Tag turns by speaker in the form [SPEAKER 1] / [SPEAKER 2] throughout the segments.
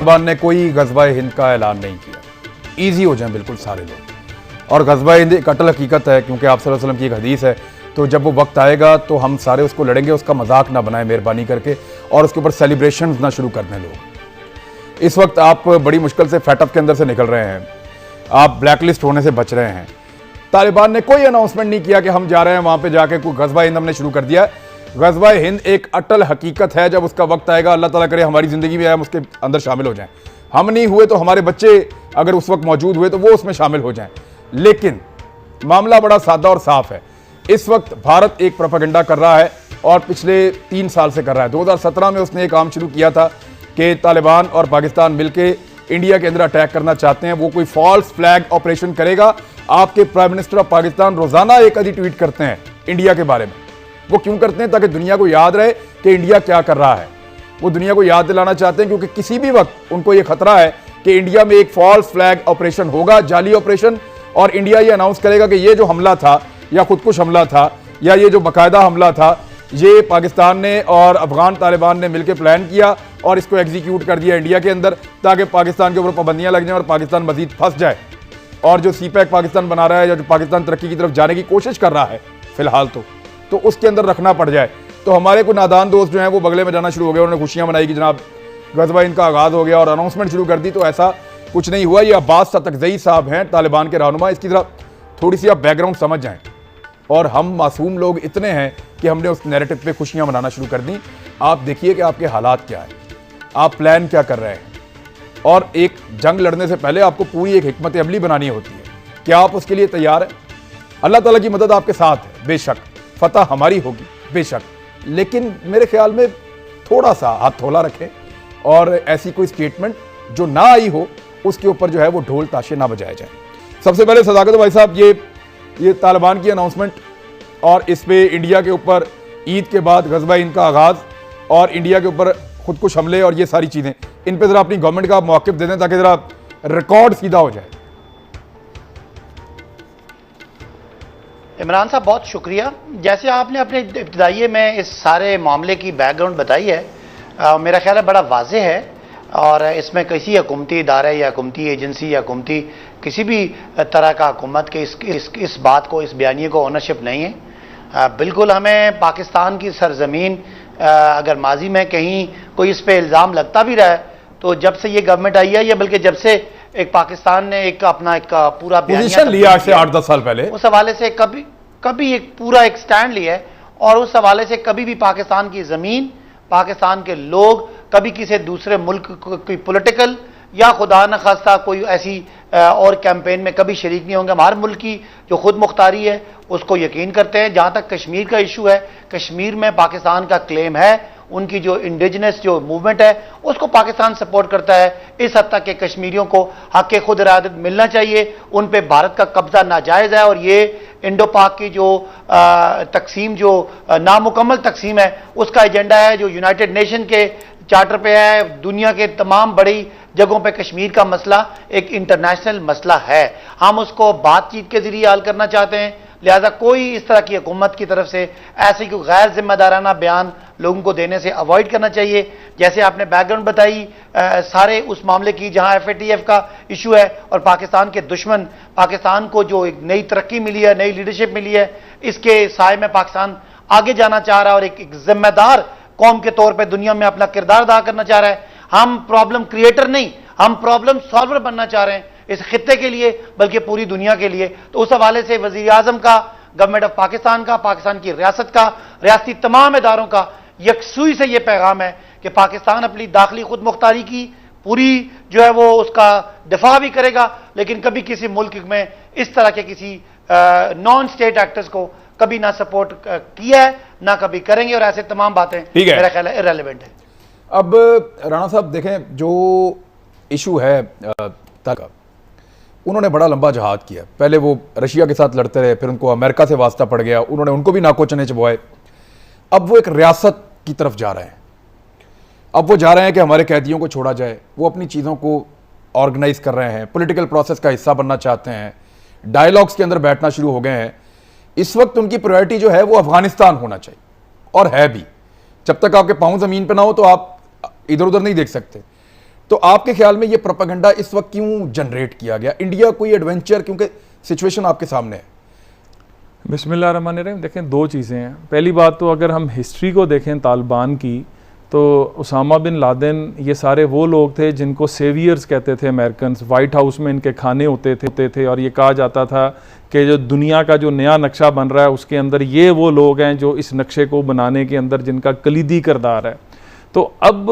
[SPEAKER 1] तालिबान ने कोई गज़वा हिंद का ऐलान नहीं किया। ईजी हो जाए बिल्कुल सारे लोग। और गज़वा हिंद एक अटल हकीकत है, क्योंकि आप सल्लल्लाहु अलैहि वसल्लम की एक हदीस है। तो जब वो वक्त आएगा तो हम सारे उसको लड़ेंगे, उसका मजाक ना बनाए मेहरबानी करके, और उसके ऊपर सेलिब्रेशन ना शुरू कर दें लोग। इस वक्त आप बड़ी मुश्किल से फैटअप के अंदर से निकल रहे हैं, आप ब्लैकलिस्ट होने से बच रहे हैं। तालिबान ने कोई अनाउंसमेंट नहीं किया कि हम जा रहे हैं वहाँ पे जाके कोई गज़वा हिंद हमने शुरू कर दिया। गज़वा हिंद एक अटल हकीकत है, जब उसका वक्त आएगा अल्लाह ताला करे हमारी ज़िंदगी में हम उसके अंदर शामिल हो जाएं। हम नहीं हुए तो हमारे बच्चे अगर उस वक्त मौजूद हुए तो वो उसमें शामिल हो जाएं। लेकिन मामला बड़ा सादा और साफ है। इस वक्त भारत एक प्रोपेगेंडा कर रहा है और पिछले 3 साल से कर रहा है। 2017 में उसने एक काम शुरू किया था कि तालिबान और पाकिस्तान मिलके इंडिया के अंदर अटैक करना चाहते हैं। वो कोई फॉल्स फ्लैग ऑपरेशन करेगा। आपके प्राइम मिनिस्टर ऑफ पाकिस्तान रोजाना एक आधी ट्वीट करते हैं इंडिया के बारे में। वो क्यों करते हैं? ताकि दुनिया को याद रहे कि इंडिया क्या कर रहा है। वो दुनिया को याद दिलाना चाहते हैं, क्योंकि किसी भी वक्त उनको ये खतरा है कि इंडिया में एक फॉल्स फ्लैग ऑपरेशन होगा, जाली ऑपरेशन, और इंडिया ये अनाउंस करेगा कि ये जो हमला था या खुदकुश हमला था या ये जो बाकायदा हमला था, ये पाकिस्तान ने और अफगान तालिबान ने मिलकर प्लान किया और इसको एग्जीक्यूट कर दिया इंडिया के अंदर, ताकि पाकिस्तान के ऊपर पाबंदियां लग जाएं और पाकिस्तान मजीद फंस जाए। और जो सीपैक पाकिस्तान बना रहा है या जो पाकिस्तान तरक्की की तरफ जाने की कोशिश कर रहा है फिलहाल तो उसके अंदर रखना पड़ जाए। तो हमारे को नादान दोस्त जो हैं वो बगले में जाना शुरू हो गए। उन्होंने खुशियां मनाई कि जनाब गज़वा हिंद का आगाज़ हो गया और अनाउंसमेंट शुरू कर दी। तो ऐसा कुछ नहीं हुआ। ये अब्बास सतकज़ई साहब हैं तालिबान के रहनुमा। इसकी तरफ थोड़ी सी आप बैकग्राउंड समझ जाएं। और हम मासूम लोग इतने हैं कि हमने उस नैरेटिव पे खुशियां मनाना शुरू कर दी। आप देखिए कि आपके हालात क्या है, आप प्लान क्या कर रहे हैं। और एक जंग लड़ने से पहले आपको पूरी एक हिकमत अमली बनानी होती है। क्या आप उसके लिए तैयार हैं? अल्लाह ताला की मदद आपके साथ है, बेशक फतह हमारी होगी, बेशक, लेकिन मेरे ख्याल में थोड़ा सा हाथ थोला रखें और ऐसी कोई स्टेटमेंट जो ना आई हो उसके ऊपर जो है वो ढोल ताशे ना बजाए जाए। सबसे पहले सदाकत भाई साहब, ये तालिबान की अनाउंसमेंट और इस पे इंडिया के ऊपर ईद के बाद गज़वा हिंद का आगाज़ और इंडिया के ऊपर खुदकुश हमले और ये सारी चीज़ें, इन पे ज़रा अपनी गवर्नमेंट का मौक़िफ़ दे दें ताकि ज़रा रिकॉर्ड सीधा हो जाए।
[SPEAKER 2] इमरान साहब बहुत शुक्रिया। जैसे आपने अपने इब्तिदाइये में इस सारे मामले की बैकग्राउंड बताई है, मेरा ख्याल है बड़ा वाज़ेह है और इसमें किसी हुकूमती इदारे या हुकूमती एजेंसी या हुकूमती किसी भी तरह का हुकूमत के इस बात को, इस बयानिए को ओनरशिप नहीं है। बिल्कुल हमें पाकिस्तान की सरजमीन अगर माजी में कहीं कोई इस पर इल्ज़ाम लगता भी रहा है तो जब से ये गवर्नमेंट आई है या बल्कि जब से एक पाकिस्तान ने एक अपना एक पूरा
[SPEAKER 1] पोजीशन लिया आज से 8-10 साल पहले, उस
[SPEAKER 2] हवाले से कभी एक पूरा एक स्टैंड लिया है और उस हवाले से कभी भी पाकिस्तान की ज़मीन, पाकिस्तान के लोग कभी किसी दूसरे मुल्क की पॉलिटिकल या खुदा न खास्ता कोई ऐसी और कैंपेन में कभी शरीक नहीं होंगे। हमारे मुल्क की जो खुद मुख्तारी है उसको यकीन करते हैं। जहाँ तक कश्मीर का इशू है, कश्मीर में पाकिस्तान का क्लेम है, उनकी जो इंडिजिनस जो मूवमेंट है उसको पाकिस्तान सपोर्ट करता है। इस हद तक कि कश्मीरियों को हक़ खुद इरादत मिलना चाहिए, उन पे भारत का कब्जा नाजायज़ है और ये इंडो पाक की जो तकसीम, जो नामुकम्मल तकसीम है, उसका एजेंडा है जो यूनाइटेड नेशन के चार्टर पे है। दुनिया के तमाम बड़ी जगहों पे कश्मीर का मसला एक इंटरनेशनल मसला है। हम उसको बातचीत के जरिए हल करना चाहते हैं। लिहाजा कोई इस तरह की हुकूमत की तरफ से ऐसी कोई गैर जिम्मेदाराना बयान लोगों को देने से अवॉइड करना चाहिए। जैसे आपने बैकग्राउंड बताई सारे उस मामले की जहां FATF का इशू है और पाकिस्तान के दुश्मन, पाकिस्तान को जो एक नई तरक्की मिली है, नई लीडरशिप मिली है, इसके साए में पाकिस्तान आगे जाना चाह रहा है और एक जिम्मेदार कौम के तौर पर दुनिया में अपना किरदार अदा करना चाह रहा है। हम प्रॉब्लम क्रिएटर नहीं, हम प्रॉब्लम सॉल्वर बनना चाह रहे हैं इस खित्ते के लिए, बल्कि पूरी दुनिया के लिए। तो उस हवाले से वज़ीर आज़म का, गवर्नमेंट ऑफ पाकिस्तान का, पाकिस्तान की रियासत का, रियासती तमाम इदारों का यकसुई से यह पैगाम है कि पाकिस्तान अपनी दाखिली खुद मुख्तारी की पूरी जो है वो उसका दिफा भी करेगा, लेकिन कभी किसी मुल्क में इस तरह के किसी नॉन स्टेट एक्टर्स को कभी ना सपोर्ट किया है ना कभी करेंगे, और ऐसे तमाम बातें मेरा ख्याल है इररिलेवेंट है।
[SPEAKER 1] अब राणा साहब देखें, जो इशू है तक उन्होंने बड़ा लंबा जहाद किया। पहले वो रशिया के साथ लड़ते रहे, फिर उनको अमेरिका से वास्ता पड़ गया, उन्होंने उनको भी नाको चने चबवाए। अब वो एक रियासत की तरफ जा रहे हैं। अब वो जा रहे हैं कि हमारे कैदियों को छोड़ा जाए। वो अपनी चीज़ों को ऑर्गेनाइज कर रहे हैं, पॉलिटिकल प्रोसेस का हिस्सा बनना चाहते हैं, डायलॉग्स के अंदर बैठना शुरू हो गए हैं। इस वक्त उनकी प्रायोरिटी जो है वो अफगानिस्तान होना चाहिए, और है भी। जब तक आपके पाँव ज़मीन पर ना हो तो आप इधर उधर नहीं देख सकते। तो आपके ख्याल में ये प्रोपेगेंडा इस वक्त क्यों जनरेट किया गया? इंडिया कोई एडवेंचर, क्योंकि सिचुएशन आपके सामने है।
[SPEAKER 3] बिस्मिल्लाहिर्रहमानिर्रहीम। देखें, दो चीज़ें हैं। पहली बात तो अगर हम हिस्ट्री को देखें तालिबान की, तो उसामा बिन लादेन ये सारे वो लोग थे जिनको सेवियर्स कहते थे अमेरिकन। वाइट हाउस में इनके खाने होते थे और ये कहा जाता था कि जो दुनिया का जो नया नक्शा बन रहा है उसके अंदर ये वो लोग हैं जो इस नक्शे को बनाने के अंदर जिनका कलीदी किरदार है। तो अब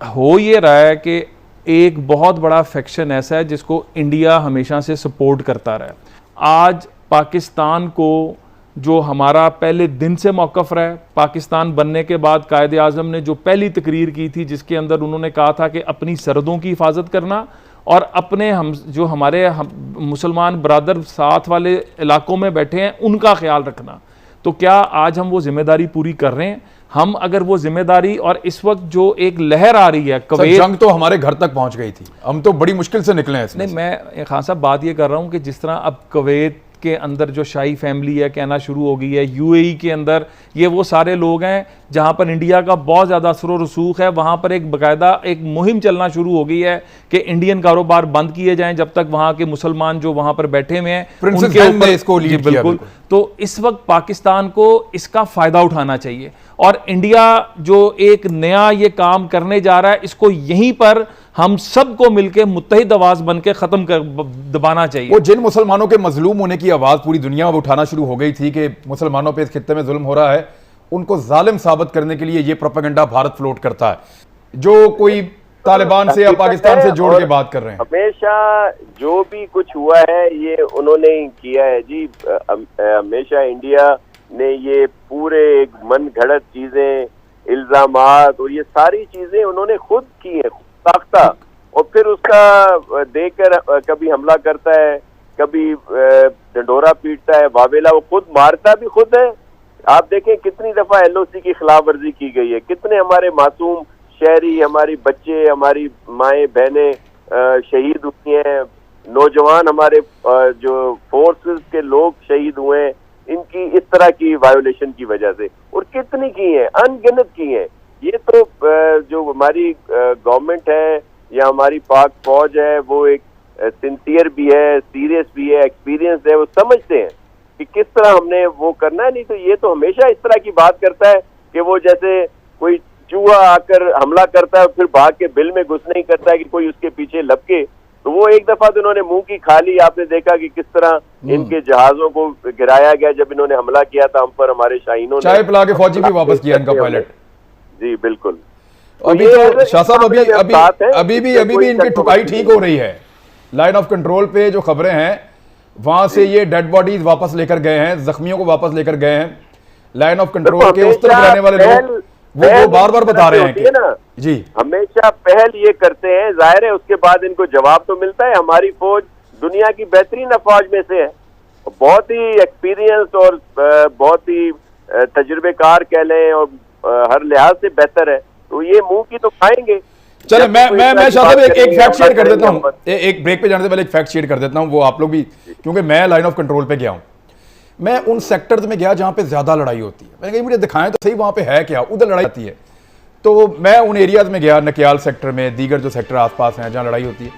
[SPEAKER 3] हो ये रहा है कि एक बहुत बड़ा फैक्शन ऐसा है जिसको इंडिया हमेशा से सपोर्ट करता रहा है। आज पाकिस्तान को जो हमारा पहले दिन से मौक़िफ़ रहा है, पाकिस्तान बनने के बाद कायदे आज़म ने जो पहली तकरीर की थी जिसके अंदर उन्होंने कहा था कि अपनी सरहदों की हिफाजत करना और अपने हमारे मुसलमान बरादर साथ वाले इलाकों में बैठे हैं उनका ख्याल रखना। तो क्या आज हम वो जिम्मेदारी पूरी कर रहे हैं? हम अगर वो जिम्मेदारी, और इस वक्त जो एक लहर आ रही है
[SPEAKER 1] सर, जंग तो हमारे घर तक पहुंच गई थी, हम तो बड़ी मुश्किल से निकले हैं इसमें।
[SPEAKER 3] नहीं, मैं खान साहब बात ये कर रहा हूँ कि जिस तरह अब कुवैत के अंदर जो शाही फैमिली है कहना शुरू हो गई है, यूएई के अंदर ये वो सारे लोग हैं जहाँ पर इंडिया का बहुत ज़्यादा असर और रसूख है, वहाँ पर एक बाकायदा एक मुहिम चलना शुरू हो गई है कि इंडियन कारोबार बंद किए जाएं जब तक वहाँ के मुसलमान जो वहाँ पर बैठे हुए हैं उनके ऊपर
[SPEAKER 1] इसको लीड किया।
[SPEAKER 3] बिल्कुल। तो इस वक्त पाकिस्तान को इसका फ़ायदा उठाना चाहिए और इंडिया जो एक नया ये काम करने जा रहा है इसको यहीं पर हम सबको मिलकर मुत्तहिद आवाज बनकर खत्म कर दबाना चाहिए।
[SPEAKER 1] वो जिन मुसलमानों के मजलूम होने की आवाज पूरी दुनिया में उठाना शुरू हो गई थी कि मुसलमानों पे इस खित्ते में जुल्म हो रहा है, उनको जालिम साबित करने के लिए ये प्रोपेगेंडा भारत फ्लोट करता है, जो कोई तालिबान से या पाकिस्तान से जोड़ के बात कर रहे हैं।
[SPEAKER 4] हमेशा जो भी कुछ हुआ है ये उन्होंने ही किया है जी। हमेशा इंडिया ने ये पूरे एक मन घड़त चीजें, इल्जामात और ये सारी चीजें उन्होंने खुद की है, साख्ता, और फिर उसका देखकर कभी हमला करता है, कभी डंडोरा पीटता है, वावेला वो खुद मारता भी खुद है। आप देखें कितनी दफा एलओसी की खिलाफ वर्जी की गई है, कितने हमारे मासूम शहरी, हमारी बच्चे, हमारी माएँ बहनें शहीद हुई हैं, नौजवान हमारे जो फोर्सेस के लोग शहीद हुए हैं इनकी इस तरह की वायोलेशन की वजह से, और कितनी की हैं, अनगिनत की हैं। ये तो जो हमारी गवर्नमेंट है या हमारी पाक फौज है वो एक सिंसियर भी है, सीरियस भी है, एक्सपीरियंस है, वो समझते हैं कि किस तरह हमने वो करना है। नहीं तो ये तो हमेशा इस तरह की बात करता है कि वो जैसे कोई चूहा आकर हमला करता है फिर भाग के बिल में घुस नहीं करता है कि कोई उसके पीछे लपके। तो वो एक दफा तो इन्होंने मुंह की खा ली, आपने देखा कि किस तरह इनके जहाजों को गिराया गया जब इन्होंने हमला किया था हम पर, हमारे शाहीनों ने
[SPEAKER 1] चाय पिला के फौजी भी वापस किया इनका पायलट।
[SPEAKER 4] जी बिल्कुल।
[SPEAKER 1] अभी तो शाह साहब अभी भी इनकी ठुकाई ठीक हो रही है। लाइन ऑफ कंट्रोल पे जो खबरें हैं वहां से ये डेड बॉडीज वापस लेकर गए हैं, जख्मियों को वापस लेकर गए हैं। लाइन ऑफ कंट्रोल के उस तरफ रहने वाले लोग वो बार बार बता रहे हैं कि ना जी
[SPEAKER 4] हमेशा पहल ये करते हैं, जाहिर है उसके बाद इनको जवाब तो मिलता है। हमारी फौज दुनिया की बेहतरीन अफवाज में से है, बहुत ही एक्सपीरियंस और बहुत ही तजुर्बेकार कह लें और हर लिहाज से बेहतर है, तो ये मुंह की तो खाएंगे।
[SPEAKER 1] चलो मैं शाह साहब एक फैक्ट शेयर कर देता हूँ, एक ब्रेक पे जाने से पहले एक फैक्ट शेयर कर देता हूँ, वो आप लोग भी, क्योंकि मैं लाइन ऑफ कंट्रोल पे गया हूँ, मैं उन सेक्टर्स में गया जहाँ पे ज्यादा लड़ाई होती है। मैंने कहा मुझे दिखाएं तो सही वहाँ पे है क्या, उधर लड़ाई होती है। तो मैं उन एरियाज में गया, नकियाल सेक्टर में, दीगर जो सेक्टर आसपास हैं जहाँ लड़ाई होती है,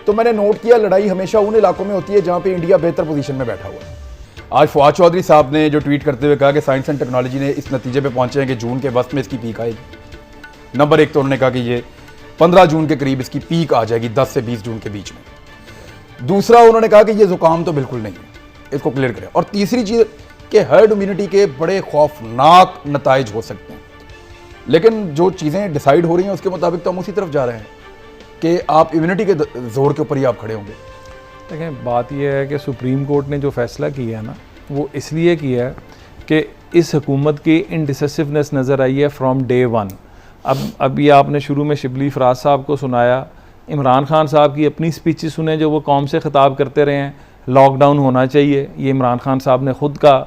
[SPEAKER 1] तो मैंने नोट किया लड़ाई हमेशा उन इलाकों में होती है जहाँ पे इंडिया बेहतर पोजीशन में बैठा हुआ है। आज फवाद चौधरी साहब ने जो ट्वीट करते हुए कहा कि साइंस एंड टेक्नोलॉजी ने इस नतीजे पे पहुंचे हैं कि जून के वक्त में इसकी पीक आएगी। नंबर एक तो उन्होंने कहा कि ये 15 जून के करीब इसकी पीक आ जाएगी, 10 से 20 जून के बीच में। दूसरा उन्होंने कहा कि ये जुकाम तो बिल्कुल नहीं है, इसको क्लियर करें। और तीसरी चीज कि हर्ड इम्यूनिटी के बड़े खौफनाक नताइज हो सकते हैं, लेकिन जो चीज़ें डिसाइड हो रही हैं उसके मुताबिक तो हम उसी तरफ जा रहे हैं कि आप इम्यूनिटी के जोर के ऊपर ही आप खड़े होंगे।
[SPEAKER 3] देखें, बात यह है कि सुप्रीम कोर्ट ने जो फैसला किया है ना, वो इसलिए किया है कि इस हुकूमत की इनडिसिसिवनेस नज़र आई है फ्रॉम डे वन। अब ये आपने शुरू में शिबली फराज साहब को सुनाया, इमरान खान साहब की अपनी स्पीचेस सुने जो वो कौम से खिताब करते रहे हैं, लॉकडाउन होना चाहिए, ये इमरान खान साहब ने खुद का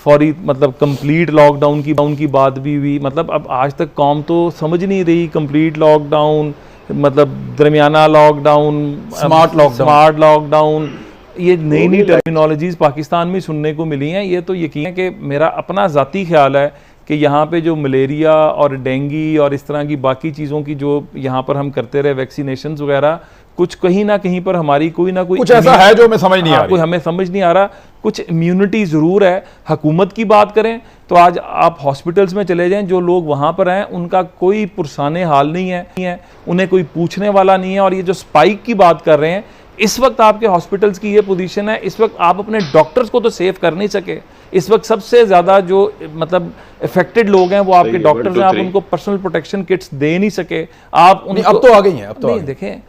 [SPEAKER 3] फौरी मतलब कंप्लीट लॉकडाउन की बात भी हुई। मतलब अब आज तक कौम तो समझ नहीं रही कंप्लीट लॉकडाउन मतलब दरमियाना लॉकडाउन, स्मार्ट लॉकडाउन, ये नई नई टर्मिनोलॉजीज पाकिस्तान में सुनने को मिली हैं। ये तो यकीन है कि मेरा अपना ज़ाती ख्याल है कि यहाँ पे जो मलेरिया और डेंगी और इस तरह की बाकी चीज़ों की जो यहाँ पर हम करते रहे वैक्सीनेशन वगैरह, कुछ कहीं ना कहीं पर हमारी कोई ना कोई
[SPEAKER 1] कुछ ऐसा है जो हमें समझ नहीं आ
[SPEAKER 3] कोई
[SPEAKER 1] रही।
[SPEAKER 3] हमें समझ नहीं आ रहा। कुछ इम्यूनिटी ज़रूर है। हुकूमत की बात करें तो आज आप हॉस्पिटल्स में चले जाएं, जो लोग वहाँ पर हैं उनका कोई पुरसाने हाल नहीं है, उन्हें कोई पूछने वाला नहीं है। और ये जो स्पाइक की बात कर रहे हैं, इस वक्त आपके हॉस्पिटल्स की ये पोजीशन है, इस वक्त आप अपने डॉक्टर्स को तो सेव कर नहीं सके। इस वक्त सबसे ज़्यादा जो मतलब इफेक्टेड लोग हैं वो आपके डॉक्टर्स हैं, आप उनको पर्सनल प्रोटेक्शन किट्स दे नहीं सके। आप
[SPEAKER 1] नहीं, अब तो आ गई हैं, अब तो आ
[SPEAKER 3] नहीं,
[SPEAKER 1] गई।
[SPEAKER 3] देखें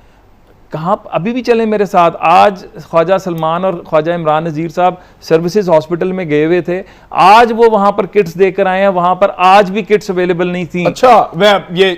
[SPEAKER 3] कहाँ अभी भी चले मेरे साथ। आज ख्वाजा सलमान और ख्वाजा इमरान नज़ीर साहब सर्विसेज हॉस्पिटल में गए हुए थे, आज वो वहाँ पर किट्स देकर आए हैं, वहाँ पर आज भी किट्स अवेलेबल नहीं थी।
[SPEAKER 1] अच्छा, मैं ये